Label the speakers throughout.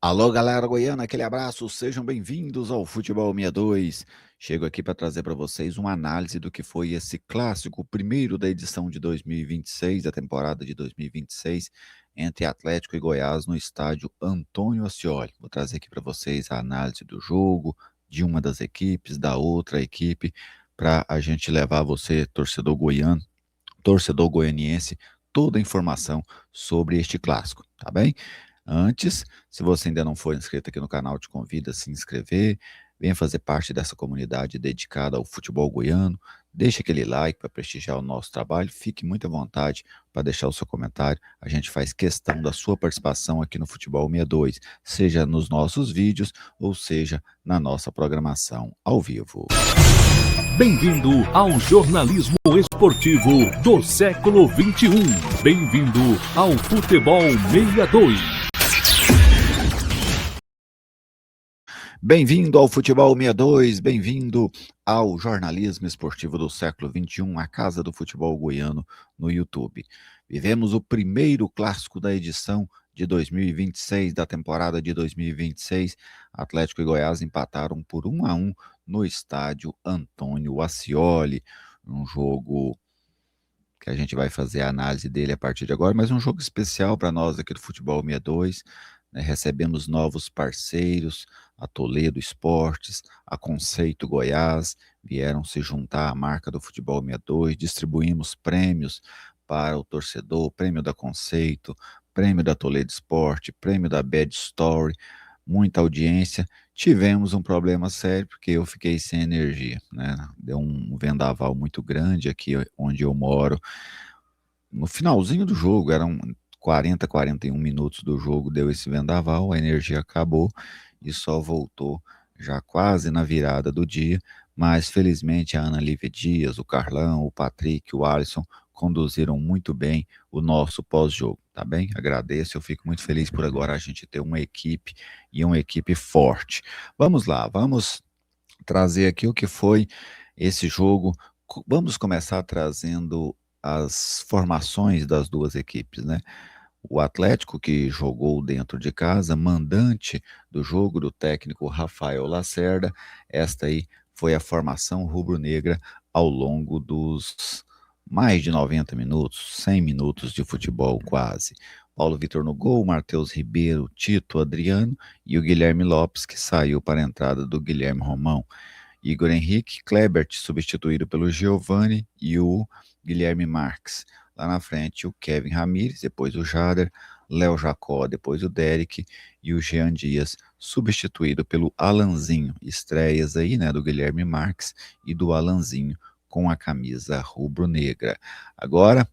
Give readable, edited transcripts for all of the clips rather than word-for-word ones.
Speaker 1: Alô, galera goiana, aquele abraço, sejam bem-vindos ao Futebol 62. Chego aqui para trazer para vocês uma análise do que foi esse clássico, o primeiro da edição de 2026, da temporada de 2026, entre Atlético e Goiás no estádio Antônio Ascioli. Vou trazer aqui para vocês a análise do jogo, de uma das equipes, da outra equipe, para a gente levar você, torcedor goiano, torcedor goianiense, toda a informação sobre este clássico, tá bem? Antes, se você ainda não for inscrito aqui no canal, te convido a se inscrever, venha fazer parte dessa comunidade dedicada ao futebol goiano, deixe aquele like para prestigiar o nosso trabalho, fique muito à vontade para deixar o seu comentário, a gente faz questão da sua participação aqui no Futebol 62, seja nos nossos vídeos ou seja na nossa programação ao vivo.
Speaker 2: Bem-vindo ao jornalismo esportivo do século XXI. Bem-vindo ao Futebol 62.
Speaker 1: Bem-vindo ao Futebol 62, bem-vindo ao jornalismo esportivo do século XXI, a casa do futebol goiano no YouTube. Vivemos o primeiro clássico da edição de 2026, da temporada de 2026. Atlético e Goiás empataram por 1-1 no estádio Antônio Ascioli, um jogo que a gente vai fazer a análise dele a partir de agora, mas um jogo especial para nós aqui do Futebol 62, né? Recebemos novos parceiros, a Toledo Esportes, a Conceito Goiás, vieram se juntar à marca do Futebol 62, distribuímos prêmios para o torcedor, prêmio da Conceito, prêmio da Toledo Esporte, prêmio da Bad Story, muita audiência. Tivemos um problema sério, porque eu fiquei sem energia, né? Deu um vendaval muito grande aqui onde eu moro. No finalzinho do jogo, eram 40, 41 minutos do jogo, deu esse vendaval, a energia acabou e só voltou já quase na virada do dia, mas felizmente a Ana Lívia Dias, o Carlão, o Patrick, o Alisson conduziram muito bem o nosso pós-jogo, tá bem? Agradeço, eu fico muito feliz por agora a gente ter uma equipe e uma equipe forte. Vamos lá, vamos trazer aqui o que foi esse jogo. Vamos começar trazendo as formações das duas equipes, né? O Atlético, que jogou dentro de casa, mandante do jogo do técnico Rafael Lacerda. Esta aí foi a formação rubro-negra ao longo dos mais de 90 minutos, 100 minutos de futebol quase. Paulo Vitor no gol, Matheus Ribeiro, Tito, Adriano e o Guilherme Lopes, que saiu para a entrada do Guilherme Romão. Igor Henrique, Klebert, substituído pelo Giovani e o Guilherme Marques. Lá na frente, o Kevin Ramires, depois o Jader, Léo Jacó, depois o Derek e o Jean Dias, substituído pelo Alanzinho. Estreias aí, né, do Guilherme Marques e do Alanzinho com a camisa rubro-negra. Agora,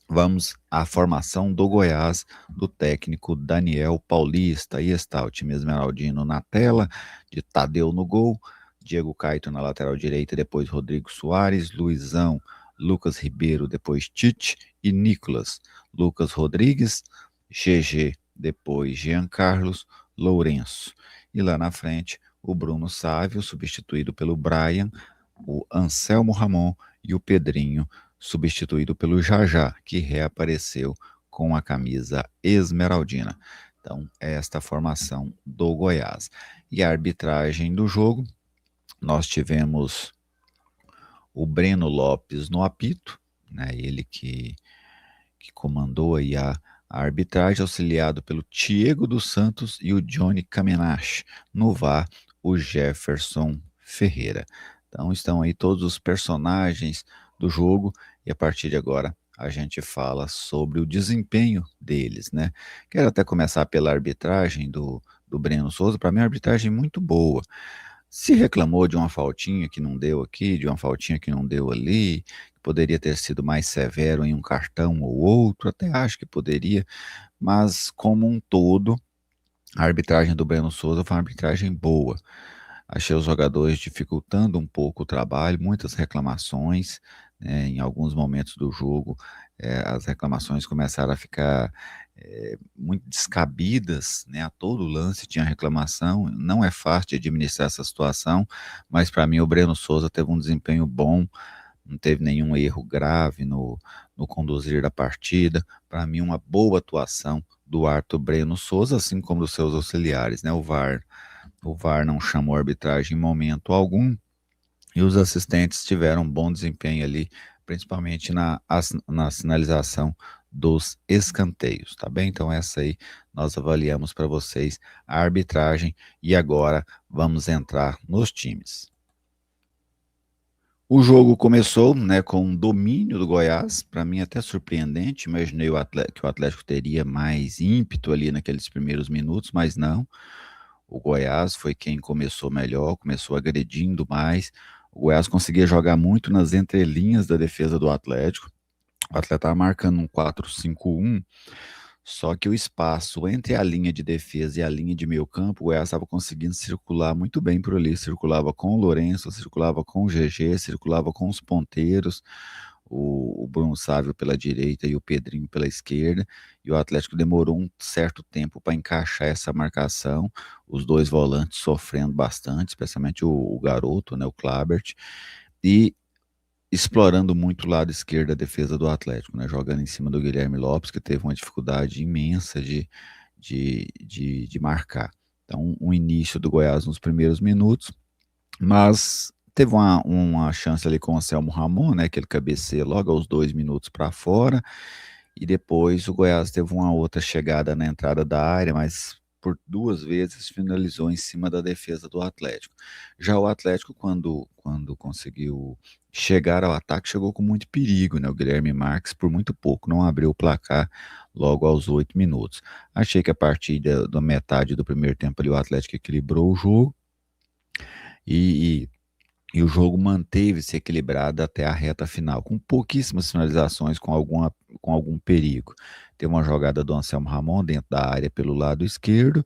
Speaker 1: vamos à formação do Goiás, do técnico Daniel Paulista. Aí está o time esmeraldino na tela, de Tadeu no gol, Diego Caito na lateral direita, depois Rodrigo Soares, Luizão, Lucas Ribeiro, depois Tite e Nicolas, Lucas Rodrigues, GG, depois Jean Carlos, Lourenço. E lá na frente, o Bruno Sávio, substituído pelo Brian, o Anselmo Ramon e o Pedrinho, substituído pelo Jajá, que reapareceu com a camisa esmeraldina. Então, é esta formação do Goiás. E a arbitragem do jogo, nós tivemos o Breno Lopes no apito, né, ele que comandou aí a arbitragem, auxiliado pelo Diego dos Santos e o Johnny Caminach. No VAR, o Jefferson Ferreira. Então estão aí todos os personagens do jogo e a partir de agora a gente fala sobre o desempenho deles, né? Quero até começar pela arbitragem do Breno Souza. Para mim, a arbitragem muito boa. Se reclamou de uma faltinha que não deu aqui, de uma faltinha que não deu ali, poderia ter sido mais severo em um cartão ou outro, até acho que poderia, mas como um todo, a arbitragem do Breno Souza foi uma arbitragem boa. Achei os jogadores dificultando um pouco o trabalho, muitas reclamações, né, em alguns momentos do jogo, as reclamações começaram a ficar muito descabidas, né, a todo lance tinha reclamação, não é fácil de administrar essa situação, mas para mim o Breno Souza teve um desempenho bom, não teve nenhum erro grave no conduzir da partida, para mim uma boa atuação do árbitro Breno Souza, assim como dos seus auxiliares, né? O VAR não chamou a arbitragem em momento algum e os assistentes tiveram um bom desempenho ali, principalmente na sinalização dos escanteios, tá bem? Então essa aí nós avaliamos para vocês a arbitragem e agora vamos entrar nos times. O jogo começou, né, com um domínio do Goiás, para mim até surpreendente. Imaginei que o Atlético teria mais ímpeto ali naqueles primeiros minutos, mas não. O Goiás foi quem começou melhor, começou agredindo mais. O Goiás conseguia jogar muito nas entrelinhas da defesa do Atlético. O Atlético estava marcando um 4-5-1, só que o espaço entre a linha de defesa e a linha de meio campo, o Goiás estava conseguindo circular muito bem por ali. Circulava com o Lourenço, circulava com o GG, circulava com os ponteiros, o Bruno Sávio pela direita e o Pedrinho pela esquerda. E o Atlético demorou um certo tempo para encaixar essa marcação. Os dois volantes sofrendo bastante, especialmente o garoto, né, o Klabert. E explorando muito o lado esquerdo da defesa do Atlético, né? Jogando em cima do Guilherme Lopes, que teve uma dificuldade imensa de marcar. Então, o início do Goiás nos primeiros minutos, mas teve uma chance ali com o Anselmo Ramon, né? Que ele cabeceia logo aos 2 minutos para fora, e depois o Goiás teve uma outra chegada na entrada da área, mas por 2 vezes finalizou em cima da defesa do Atlético. Já o Atlético, quando conseguiu chegar ao ataque, chegou com muito perigo, né? O Guilherme Marques, por muito pouco, não abriu o placar logo aos 8 minutos. Achei que a partir da metade do primeiro tempo ali, o Atlético equilibrou o jogo e, e o jogo manteve-se equilibrado até a reta final, com pouquíssimas finalizações, com algum perigo. Teve uma jogada do Anselmo Ramon dentro da área pelo lado esquerdo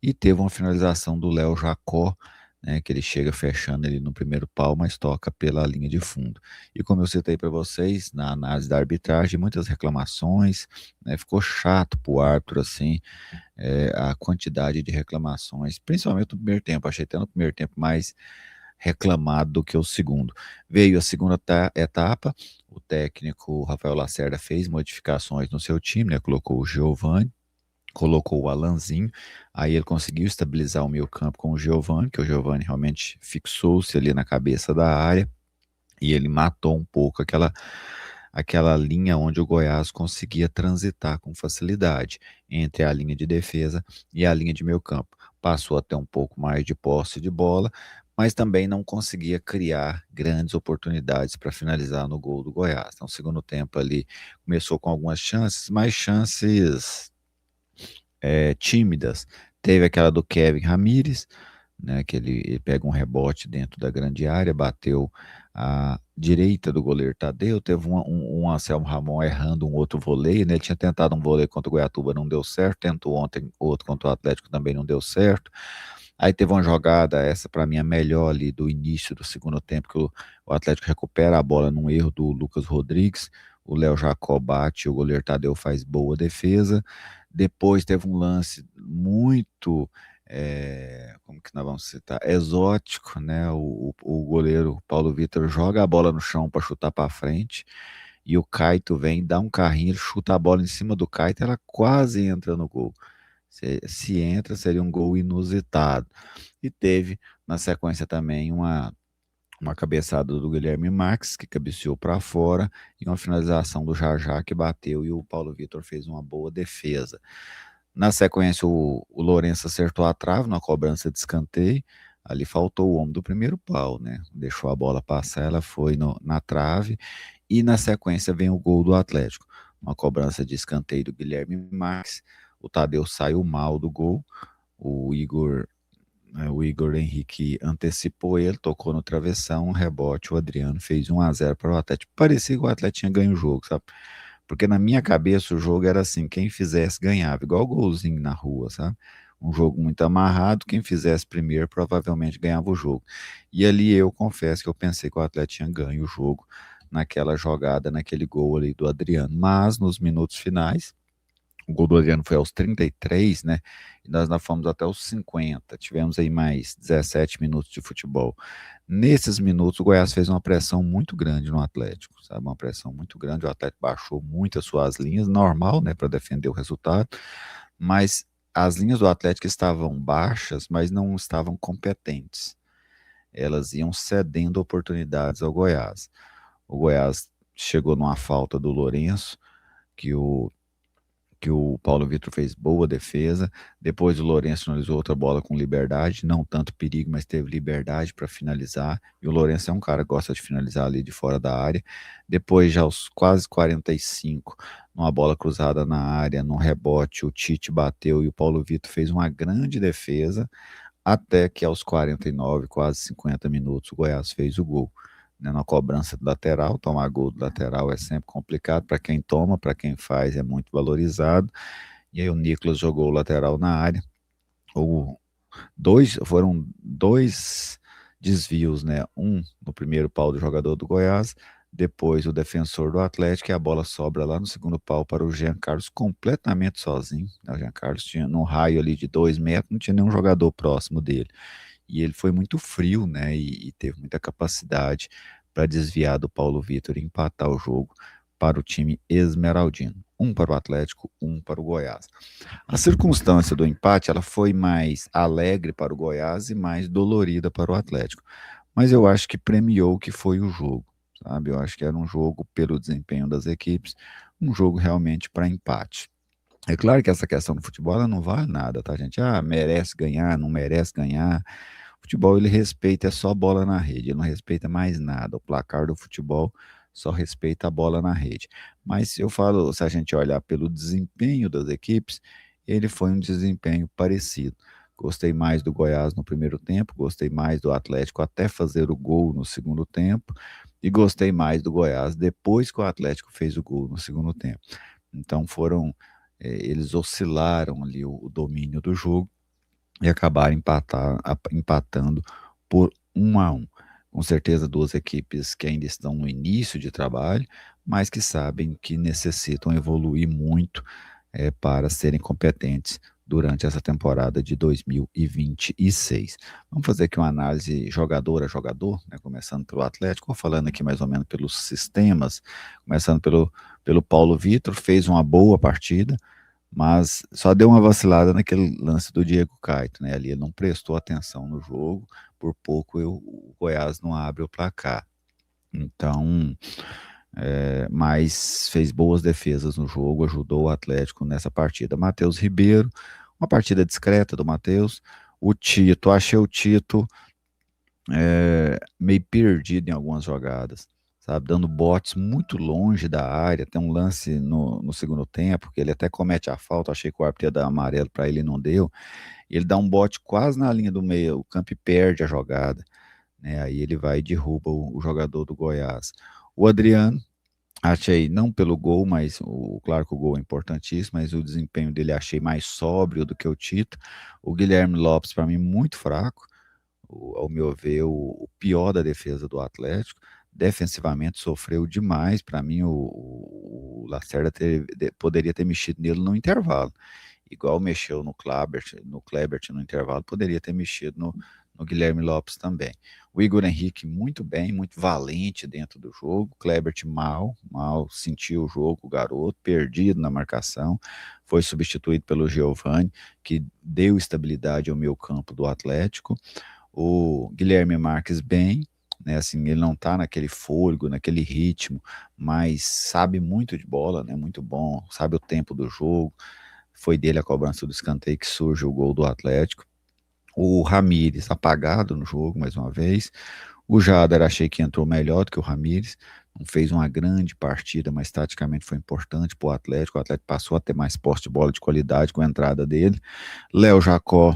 Speaker 1: e teve uma finalização do Léo Jacó, né, que ele chega fechando ele no primeiro pau, mas toca pela linha de fundo. E como eu citei para vocês, na análise da arbitragem, muitas reclamações, né, ficou chato para o árbitro, assim, a quantidade de reclamações, principalmente no primeiro tempo. Achei até no primeiro tempo mais reclamado do que o segundo. Veio a segunda etapa, o técnico Rafael Lacerda fez modificações no seu time, né? Colocou o Giovani, colocou o Alanzinho, aí ele conseguiu estabilizar o meio campo com o Giovani, que o Giovani realmente fixou-se ali na cabeça da área, e ele matou um pouco aquela linha onde o Goiás conseguia transitar com facilidade entre a linha de defesa e a linha de meio campo. Passou a ter um pouco mais de posse de bola, mas também não conseguia criar grandes oportunidades para finalizar no gol do Goiás. Então, o segundo tempo ali começou com algumas chances, mas chances tímidas. Teve aquela do Kevin Ramírez, né, que ele pega um rebote dentro da grande área, bateu à direita do goleiro Tadeu, teve um Anselmo Ramon errando um outro voleio, né, ele tinha tentado um voleio contra o Goiatuba, não deu certo, tentou ontem outro contra o Atlético, também não deu certo. Aí teve uma jogada, essa para mim a melhor ali do início do segundo tempo, que o Atlético recupera a bola num erro do Lucas Rodrigues, o Léo Jacó bate, o goleiro Tadeu faz boa defesa. Depois teve um lance muito, como que nós vamos citar, exótico, né? O goleiro Paulo Vitor joga a bola no chão para chutar para frente e o Caito vem, dá um carrinho, ele chuta a bola em cima do Caito, ela quase entra no gol. Se entra, seria um gol inusitado. E teve, na sequência, também uma cabeçada do Guilherme Marques, que cabeceou para fora, e uma finalização do Jajá, que bateu, e o Paulo Vitor fez uma boa defesa. Na sequência, o Lourenço acertou a trave na cobrança de escanteio, ali faltou o homem do primeiro pau, né? Deixou a bola passar, ela foi na trave, e na sequência vem o gol do Atlético, uma cobrança de escanteio do Guilherme Marques, o Tadeu saiu mal do gol, o Igor Henrique antecipou ele, tocou no travessão, um rebote, o Adriano fez 1-0 para o Atlético. Parecia que o Atlético tinha ganho o jogo, sabe? Porque na minha cabeça o jogo era assim, quem fizesse ganhava, igual golzinho na rua, sabe? Um jogo muito amarrado, quem fizesse primeiro provavelmente ganhava o jogo. E ali eu confesso que eu pensei que o Atlético tinha ganho o jogo naquela jogada, naquele gol ali do Adriano. Mas nos minutos finais, o gol do Adriano foi aos 33, né? E nós fomos até os 50. Tivemos aí mais 17 minutos de futebol. Nesses minutos, o Goiás fez uma pressão muito grande no Atlético, sabe? Uma pressão muito grande. O Atlético baixou muito as suas linhas, normal, né? Para defender o resultado. mas as linhas do Atlético estavam baixas, mas não estavam competentes. Elas iam cedendo oportunidades ao Goiás. O Goiás chegou numa falta do Lourenço, que o que o Paulo Vitor fez boa defesa. Depois o Lourenço finalizou outra bola com liberdade, não tanto perigo, mas teve liberdade para finalizar. E o Lourenço é um cara que gosta de finalizar ali de fora da área. Depois, já aos quase 45, numa bola cruzada na área, num rebote, o Tite bateu e o Paulo Vitor fez uma grande defesa, até que aos 49, quase 50 minutos, o Goiás fez o gol. Né, na cobrança do lateral, tomar gol do lateral é sempre complicado para quem toma, para quem faz é muito valorizado. E aí o Nicolas jogou o lateral na área. O, foram dois desvios, né? Um no primeiro pau do jogador do Goiás, depois o defensor do Atlético, e a bola sobra lá no segundo pau para o Jean Carlos completamente sozinho. O Jean Carlos tinha num raio ali de 2 metros, não tinha nenhum jogador próximo dele. E ele foi muito frio, né? E teve muita capacidade para desviar do Paulo Vitor e empatar o jogo para o time esmeraldino. Um para o Atlético, um para o Goiás. A circunstância do empate, ela foi mais alegre para o Goiás e mais dolorida para o Atlético. Mas eu acho que premiou o que foi o jogo, sabe? Eu acho que era um jogo pelo desempenho das equipes, um jogo realmente para empate. É claro que essa questão do futebol ela não vale nada, tá, gente? Ah, merece ganhar, não merece ganhar. O futebol ele respeita é só bola na rede, ele não respeita mais nada. O placar do futebol só respeita a bola na rede. Mas se eu falo, se a gente olhar pelo desempenho das equipes, ele foi um desempenho parecido. Gostei mais do Goiás no primeiro tempo, gostei mais do Atlético até fazer o gol no segundo tempo, e gostei mais do Goiás depois que o Atlético fez o gol no segundo tempo. Então eles oscilaram ali o domínio do jogo e acabaram empatando por 1-1. Com certeza, duas equipes que ainda estão no início de trabalho, mas que sabem que necessitam evoluir muito para serem competentes durante essa temporada de 2026. Vamos fazer aqui uma análise jogador a jogador, né, começando pelo Atlético, falando aqui mais ou menos pelos sistemas, começando pelo Paulo Vitor, fez uma boa partida, mas só deu uma vacilada naquele lance do Diego Caetano, né? Ali ele não prestou atenção no jogo, por pouco o Goiás não abre o placar. Então, mas fez boas defesas no jogo, ajudou o Atlético nessa partida. Matheus Ribeiro, uma partida discreta do Matheus. O Tito, achei o Tito meio perdido em algumas jogadas, sabe? Dando botes muito longe da área. Tem um lance no segundo tempo que ele até comete a falta. Achei que o árbitro ia dar amarelo para ele e não deu. Ele dá um bote quase na linha do meio, o campo perde a jogada, né? Aí ele vai e derruba o jogador do Goiás. O Adriano, achei, não pelo gol, mas claro que o gol é importantíssimo, mas o desempenho dele achei mais sóbrio do que o Tito. O Guilherme Lopes, para mim, muito fraco, ao meu ver, o pior da defesa do Atlético. Defensivamente sofreu demais. Para mim, o Lacerda poderia ter mexido nele no intervalo. Igual mexeu no Kleber no intervalo, poderia ter mexido no Guilherme Lopes também. O Igor Henrique muito bem, muito valente dentro do jogo. Kleber mal sentiu o jogo, o garoto, perdido na marcação. Foi substituído pelo Giovani, que deu estabilidade ao meio campo do Atlético. O Guilherme Marques bem, né, assim, ele não tá naquele fôlego, naquele ritmo, mas sabe muito de bola, né, muito bom, sabe o tempo do jogo. Foi dele a cobrança do escanteio que surge o gol do Atlético. O Ramires apagado no jogo, mais uma vez. O Jader achei que entrou melhor do que o Ramires. Não fez uma grande partida, mas taticamente foi importante para o Atlético. O Atlético passou a ter mais posse de bola de qualidade com a entrada dele. Léo Jacó,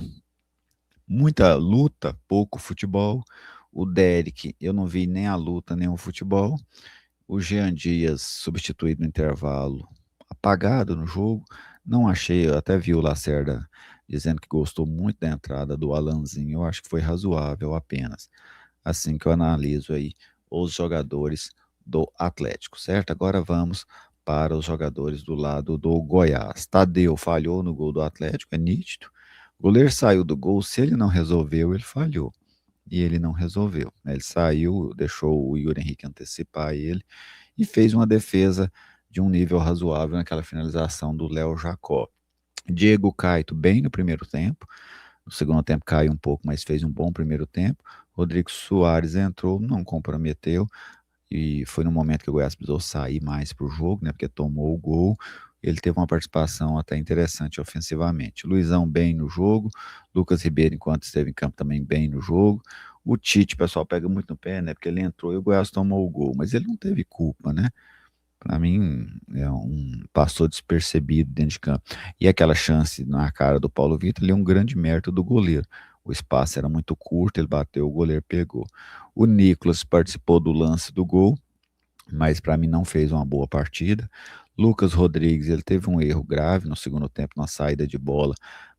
Speaker 1: muita luta, pouco futebol. O Derek, eu não vi nem a luta, nem o futebol. O Jean Dias, substituído no intervalo, apagado no jogo. Não achei, eu até vi o Lacerda dizendo que gostou muito da entrada do Alanzinho. Eu acho que foi razoável apenas. Assim que eu analiso aí os jogadores do Atlético, certo? Agora vamos para os jogadores do lado do Goiás. Tadeu falhou no gol do Atlético, é nítido. O goleiro saiu do gol, se ele não resolveu, ele falhou. E ele não resolveu, né? Ele saiu, deixou o Igor Henrique antecipar ele e fez uma defesa de um nível razoável naquela finalização do Léo Jacó. Diego Caito bem no primeiro tempo. No segundo tempo caiu um pouco, mas fez um bom primeiro tempo. Rodrigo Soares entrou, não comprometeu. E foi no momento que o Goiás precisou sair mais para o jogo, né? Porque tomou o gol. Ele teve uma participação até interessante ofensivamente. Luizão bem no jogo. Lucas Ribeiro, enquanto esteve em campo, também bem no jogo. O Tite, o pessoal pega muito no pé, né? Porque ele entrou e o Goiás tomou o gol. Mas ele não teve culpa, né? Para mim, passou despercebido dentro de campo. E aquela chance na cara do Paulo Vitor, ele é um grande mérito do goleiro. O espaço era muito curto, ele bateu, o goleiro pegou. O Nicolas participou do lance do gol, mas para mim não fez uma boa partida. Lucas Rodrigues, ele teve um erro grave no segundo tempo na saída de bola,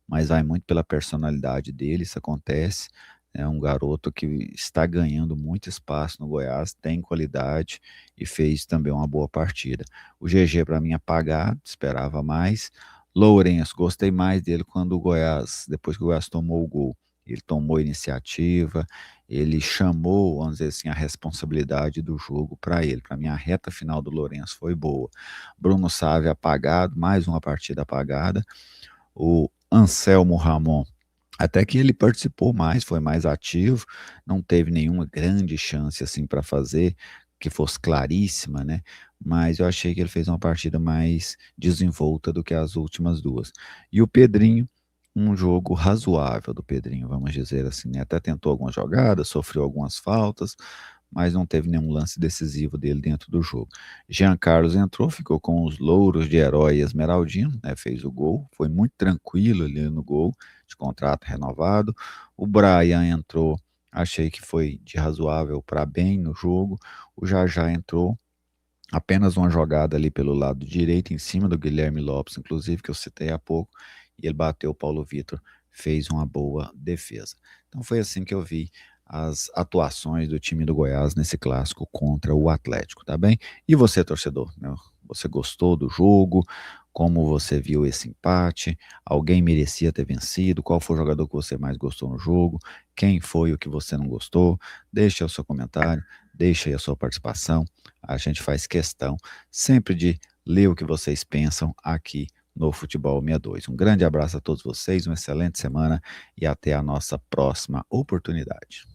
Speaker 1: mas vai muito pela personalidade dele, isso acontece. É um garoto que está ganhando muito espaço no Goiás, tem qualidade e fez também uma boa partida. O GG para mim apagado, esperava mais. Lourenço, gostei mais dele quando o Goiás, depois que o Goiás tomou o gol, ele tomou iniciativa, ele chamou, vamos dizer assim, a responsabilidade do jogo para ele. Para mim, a reta final do Lourenço foi boa. Bruno Sávio apagado, mais uma partida apagada. O Anselmo Ramon, até que ele participou mais, foi mais ativo, não teve nenhuma grande chance assim para fazer, que fosse claríssima, né? Mas eu achei que ele fez uma partida mais desenvolta do que as últimas duas. E o Pedrinho, um jogo razoável do Pedrinho, vamos dizer assim, né? Até tentou algumas jogadas, sofreu algumas faltas, mas não teve nenhum lance decisivo dele dentro do jogo. Jean Carlos entrou, ficou com os louros de herói esmeraldino, né? Fez o gol, foi muito tranquilo ali no gol, de contrato renovado. O Brian entrou, achei que foi de razoável para bem no jogo. O Jajá entrou, apenas uma jogada ali pelo lado direito, em cima do Guilherme Lopes, inclusive, que eu citei há pouco, e ele bateu o Paulo Vitor, fez uma boa defesa. Então foi assim que eu vi as atuações do time do Goiás nesse clássico contra o Atlético, tá bem? E você, torcedor, né? Você gostou do jogo? Como você viu esse empate? Alguém merecia ter vencido? Qual foi o jogador que você mais gostou no jogo? Quem foi o que você não gostou? Deixe aí o seu comentário, deixe aí a sua participação. A gente faz questão sempre de ler o que vocês pensam aqui no Futebol 62. Um grande abraço a todos vocês, uma excelente semana e até a nossa próxima oportunidade.